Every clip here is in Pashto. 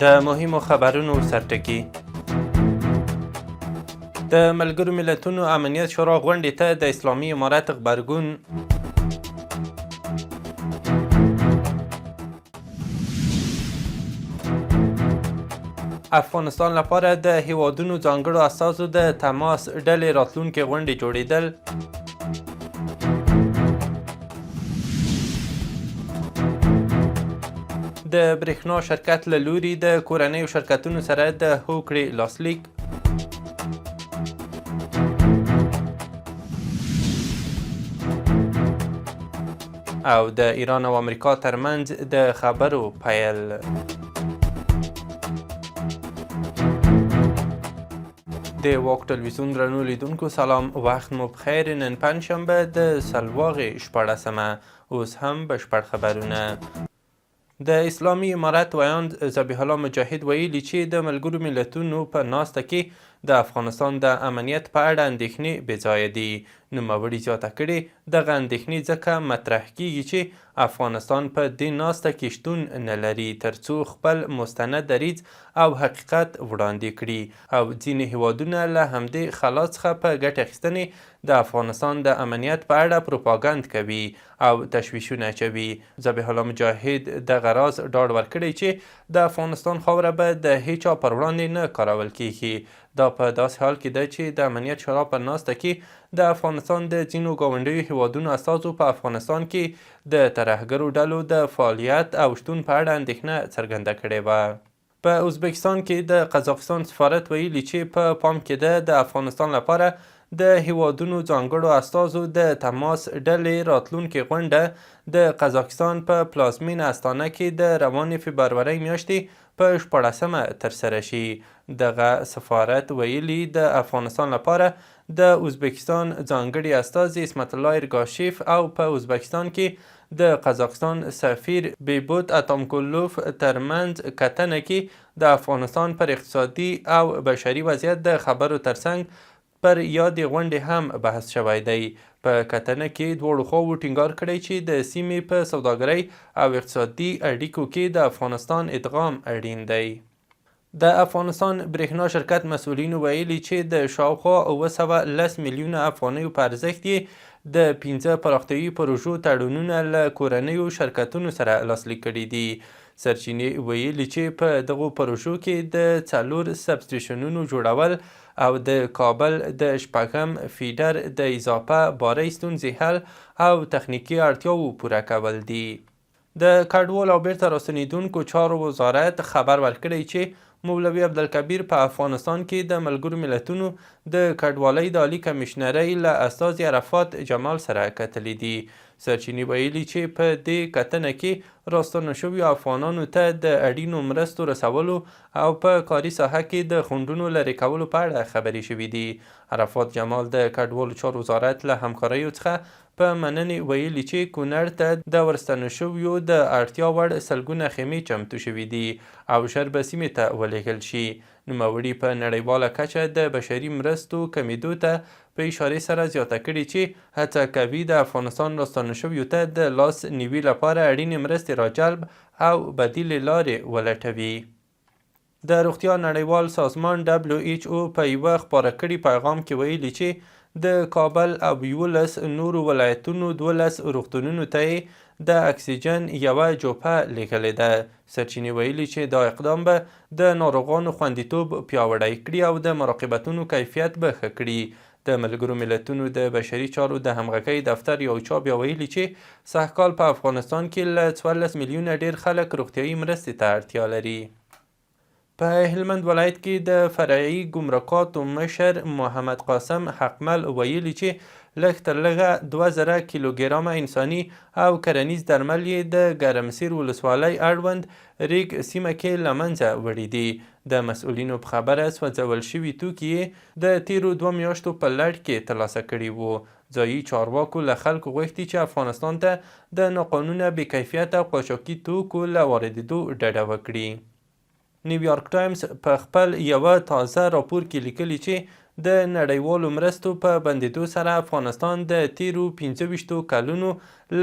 د مهمو خبرونو سرټکي. د ملګرو ملتونو امنیت شورا غونډې ته د اسلامي امارت غبرګون. افغانستان لپاره د هیوادونو ځانګړو اساسو د تماس ډلې راتلونکې غونډې جوړېدل. د برېښنا شرکت له لوري د کورنیو شرکتونو سره د هوکړې لاسلیک. او د ایران او امریکا ترمنځ د خبرو پیل. د واک ټلویزیون درنو لیدونکو سلام، وخت مو بخیر. نن پنجشنبه د سلواغې 14مه، اوس هم بشپړ خبرونه. د اسلامي امارت ویاند ذبیح الله مجاهد ویلي چې د ملګرو ملتونو په ناسته کې د افغانستان د امنیت په اړه اندېښنې بې ځایه دي. نوموړي زیاته کړې دغه اندېښنې ځکه مطرح کیږي چې افغانستان په دې ناسته کې شتون نه لري ترڅو خپل مستند دریځ او حقیقت وړاندې کړي، او ځینې هیوادونه له همدې خلا څخه په ګټې اخیستنې د افغانستان د امنیت په اړه پروپاګند کوي او تشویشونه اچوي. ذبیح الله مجاهد دغه راز ډاډ ورکړی چې د افغانستان خاوره به د هیچا پر وړاندې نه کارول کیږي. دا په داسې حال کې ده چې د امنیت شورا په ناسته کې د افغانستان د ځینو ګاونډیو هیوادونو استازو په افغانستان کې د ترهګرو ډلو د فعالیت او شتون په اړه اندېښنه څرګنده کړې وه. په ازبکستان کې د قزاقستان سفارت ویلي چې په پام کې ده د افغانستان لپاره د هیوادونو ځانګړو استازو د تماس ډلې راتلونکې غونډه د قزاقستان په پلازمینه استانه کې د روانې فبرورۍ میاشتې په 14مه ترسره شي. دغه سفارت ویلي د افغانستان لپاره د ازبکستان ځانګړي استازي اسمت الله ارګاشیف او په ازبکستان کې د قزاقستان سفیر بیبوت اتامکولوف ترمنځ کتنه کې د افغانستان پر اقتصادي او بشري وضعیت د خبرو ترڅنګ پر یادې غونډې هم بحث شوی دی. په کتنه کې دواړو خواوو ټینګار کړی چې د سیمې په سوداګرۍ او اقتصادي اړیکو کې د افغانستان ادغام اړین دی. د افغانستان برېښنا شرکت مسؤلینو ویلي چې د شاوخوا 910 میلیونه افغانیو په ارزښت یې د 15 پراختیایي پروژو تړونونه له کورنیو شرکتونو سره لاسلیک کړي دي. سرچینې ویلي چې په دغو پروژو کې د 4 سبسټیشنونو جوړول او د کابل د 6م فیډر د اضافه بارۍ ستونزې حل او تخنیکي اړتیاوو پوره کول دي. د کډوالو او بیرته راستنیدونکو چارو وزارت خبر ورکړی چې مولوي عبدالکبیر په افغانستان کې د ملګرو ملتونو د کډوالۍ د عالي کمیشنرۍ له استازي عرفات جمال سره کتلي دي. سرچینې ویلي چې په دې کتنه کې راستنه شویو افغانانو ته د اړینو مرستو رسولو او په کاري ساحه کې د خنډونو لرې کولو په اړه خبرې شوي دي. عرفات جمال د کډوالو چارو وزارت له همکاریو څخه په مننې ویلي چې کونړ ته د ورستنه شویو د اړتیا وړ سلګونه خیمې چمتو شوي دي او ژر به سیمې ته ولېږل شي. نوموړي په نړیواله کچه د بشري مرستو کمیدو ته په اشارې سره زیاته کړې چې هڅه کوي د افغانستان راستنه شویو ته د لاس نیوي لپاره اړینې مرستې راجلب او بدیلې لارې ولټوي. د روغتیا نړیوال سازمان WHO په یوه خپاره کړي پیغام کې ویلي چې د کابل او 11 نورو ولایتونو 12 روغتونونو ته د اکسیجن یوه جوپه لیږلې ده. سرچینې ویلي چې دا اقدام به د ناروغانو خوندیتوب پیاوړی کړي او د مراقبتونو کیفیت به ښه کړي. د ملګرو ملتونو د بشري چارو د همغږۍ دفتر یو چا بیا ویلي چې سږکال په افغانستان کې له 14 میلیونه ډیر خلک روغتیایي مرستې ته اړتیا لري. په هلمند ولایت کې د فرعي ګمرکاتو مشر محمد قاسم حقمل ویلي چې لږ تر لږه 2000 کیلوګرامه انساني او کرنیز درمل یې د ګرمسیر ولسوالۍ اړوند ریګ سیمه کې له منځه وړي دي. د مسؤلینو په خبره سوځول شوي توکي یې د تیرو 2 میاشتو په لړ کې ترلاسه کړي وو. ځایي چارواکو له خلکو غوښتي چې افغانستان ته د ناقانونه بې کیفیته قاچاقي توکو له واردېدو ډډه وکړي. نیویارک ټایمز په خپل یوه تازه راپور کې لیکلي چې د نړیوالو مرستو په بندېدو سره افغانستان د تیرو 25 کلونو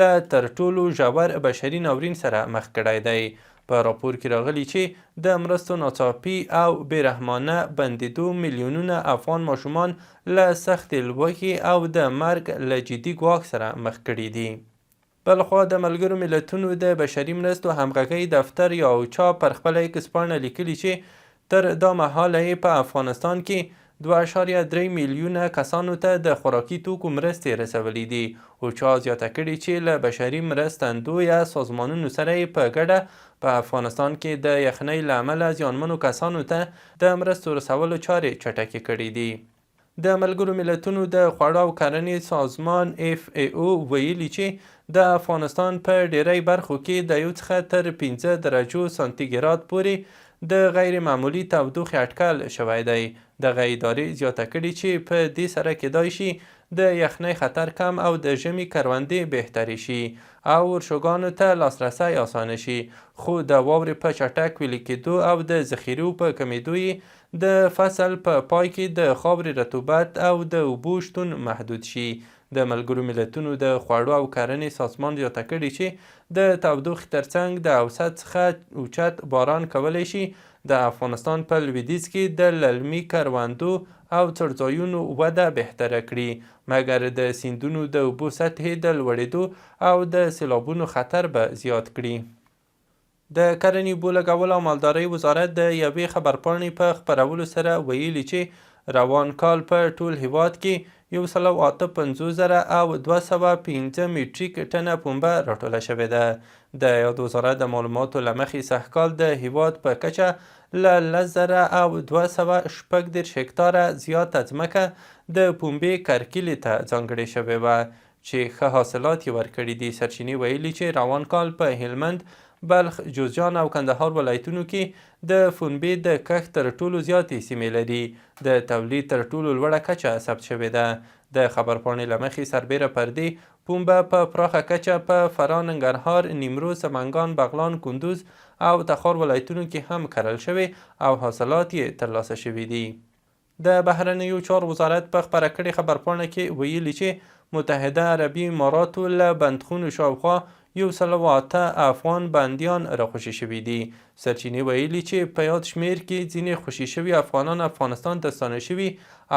له تر ټولو ژور بشري ناورین سره مخ کړی دی. په راپور کې راغلي چې د مرستو ناڅاپي او بېرحمانه بندېدو میلیونونه افغان ماشومان له سختې لوږې او د مرګ له جدي ګواښ سره مخ کړي دي. بلخوا د ملګرو ملتونو د بشري مرستو همغږۍ دفتر یا اوچا پر خپله ایکس پاڼه لیکلي چې تر دا مهاله یې په افغانستان کې 2.3 میلیونه کسانو ته د خوراکي توکو مرستې رسولې دي. اوچا زیاته کړې چې له بشري مرستندویه سازمانونو سره یې په ګډه په افغانستان کې د یخنۍ له امله زیانمنو کسانو ته د مرستو رسولو چارې چټکې کړې دي. د ملګرو ملتونو د خوړو او کرنې سازمان FAO ویلي چې د افغانستان په ډیری برخو کې د 1 څخه تر 15 درجو سانتیګراد پورې د غیر معمولي تودوخې اټکل شوی دی. دغه ادارې زیاته کړې چې په دې سره کېدای شي د یخنۍ خطر کم او د ژمي کروندې بهترې شي او ورشوګانو ته لاسرسی اسانه شي، خو د واورې په چټک ویلې کېدو او د ذخیرو په کمیدو یې د فصل په پای کې د خاورې رطوبت او د اوبو شتون محدود شي. د ملګرو ملتونو د خوړو او کرنې سازمان زیاته کړې چې د تودوخې ترڅنګ د اوسط څخه اوچت باران کولی شي د افغانستان په لویدیځ کې د للمي کروندو او څړځایونو وده بهتره کړي، مګر د سیندونو د اوبو سطحې د لوړېدو او د سیلابونو خطر به زیات کړي. د کرنې، اوبو لګولو او مالدارۍ وزارت د یوې خبرپاڼې په خپرولو سره ویلي چې روان کال په ټول هیواد کې 158,000 او 205 میټریک ټنه پنبه راټوله شوې ده. د یاد وزارت د معلوماتو له مخې سږکال د هیواد په کچه له 10,000 او 246 هکتاره زیاته ځمکه د پنبې کرکیلې ته ځانګړې شوې وه چې ښه حاصلات یې ورکړي دي. سرچینې ویلي چې روان کال په هلمند، بلخ، جوزجان او کندهار ولایتونو کې د پنبې د کښت تر ټولو زیاتې سیمې لري. د تولید تر ټولو لوړه کچه ثبت شوې ده. د خبرپاڼې له مخې سربیره پردې پنبه په پراخه کچه په فراه، ننګرهار، نیمروز، سمنګان، بغلان، کندوز او تخار ولایتونو کې هم کرل شوې او حاصلات یې ترلاسه شوي دي. د بهرنیو چارو وزارت په خپره کړې خبرپاڼه کې ویلي چې متحده عربي اماراتو له بندخونو شاوخوا 108 افغان بندیان راخوشي شوي دي. سرچینې ویلي چې په یاد شمیر کې ځینې خوشي شوي افغانان افغانستان ته ستانه شوي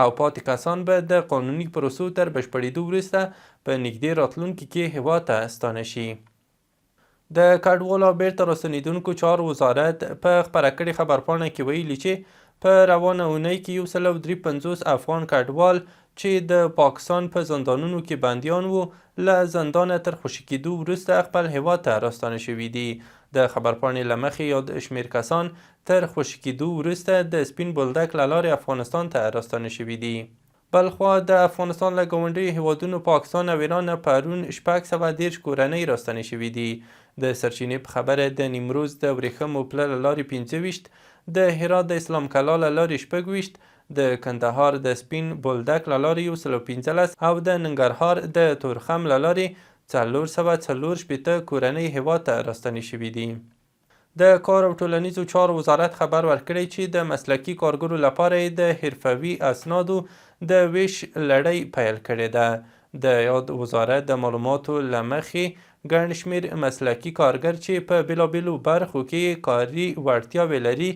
او پاتې کسان به د قانوني پروسو تر بشپړېدو وروسته په نږدې راتلونکي کې هیواد ته ستانه شي. د کډوالو او بیرته راستنېدونکو چارو وزارت په خپره کړې خبرپاڼه کې ویلي چې په روانه اونۍ کې 153 افغان کډوال چې د پاکستان په زندانونو کې بندیان وو له زندانه تر خوشي کېدو وروسته خپل هیواد ته راستانه شوي دي. د خبرپاڼې له مخې یاد شمیر کسان تر خوشي کېدو وروسته د سپین بولدک له لارې افغانستان ته راستانه شوي دي. بلخوا د افغانستان له ګاونډیو هیوادونو پاکستان او ایران پرون 630 کورنۍ راستنې شوي دي. د سرچینې په خبره د نیمروز د ورېښمو پله له لارې 25، د هرات د اسلام کلا له لارې 26، د کندهار د سپین بولدک له لارې 115 او د ننګرهار د تورخم له لارې 444 کورنۍ هیواد ته راستنې شوي دي. د کار او ټولنیزو چارو وزارت خبر ورکړی چې د مسلکي کارګرو لپاره یې د حرفوي اسنادو د ویش لړۍ پیل کړې ده. د یاد وزارت د معلوماتو له مخې ګڼ شمېر مسلکي کارګر چې په بېلابېلو برخو کې کاري وړتیاوې لري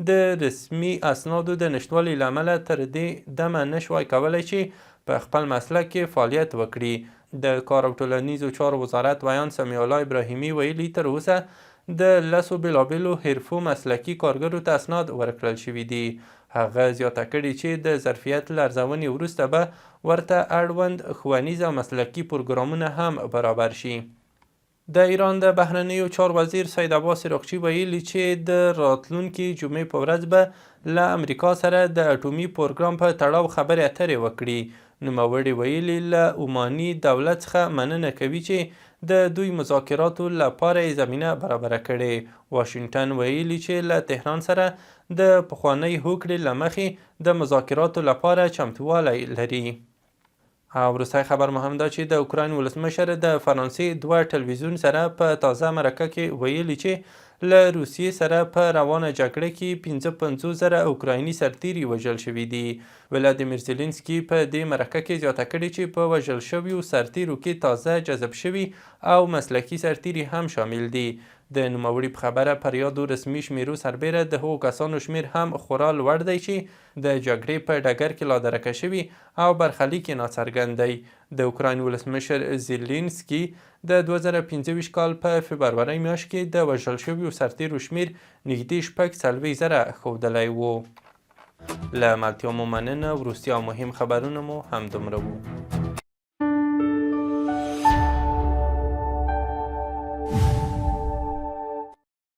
د رسمي اسنادو د نشتوالي له امله تر دې دمه نشوای کولی چې په خپل مسلک کې فعالیت وکړي. د کار او ټولنیزو چارو وزارت ویان سمیع الله ابراهیمي ویلي تر اوسه د 10 بېلابېلو حرفو مسلکي کارګرو ته اسناد ورکړل شوي دي. هغه زیاته کړې چې د ظرفیت له ارزونې وروسته به ورته اړوند ښوونیز او مسلکي پروګرامونه هم برابر شي. د ایران د بهرنیو چارو وزیر سید عباس عراقچي ویلي چې د راتلونکي جمعې په ورځ به له امریکا سره د اټومي پروګرام په تړاو خبرې اترې وکړي. نوموړي ویلي له عماني دولت څخه مننه کوي چې د دوی مذاکراتو لپاره یې زمینه برابره کړې. واشنګټن ویلي چې له تهران سره د پخوانۍ هوکړې له مخې د مذاکراتو لپاره چمتووالی لري. او وروستی خبر مهم دا چې د اوکراین ولسمشر د فرانسې 2 ټلویزیون سره په تازه مرکه کې ویلي چې له روسیې سره په روانه جګړه کې 55,000 اوکرایني سرتیري وژل شوي دي. ولادیمیر زیلنسکي په دې مرکه کې زیاته کړې چې په وژل شویو سرتیرو کې تازه جذب شوي او مسلکي سرتیري هم شامل دي. د نوموړي په خبره پر یادو رسمي شمیرو سربیره د هغو کسانو شمیر هم خورا لوړ دی چې د جګړې په ډګر کې لادرکه شوي او برخلیک یې ناڅرګند دی. د اوکراین ولسمشر زیلینسکي د 2025 کال په فبروري میاشت کې د وژل شویو سرتیرو شمیر نږدې 440,000 ښودلی و. له ملتیا مو مننه. وروستي او مهم خبرونه مو همدومره وو.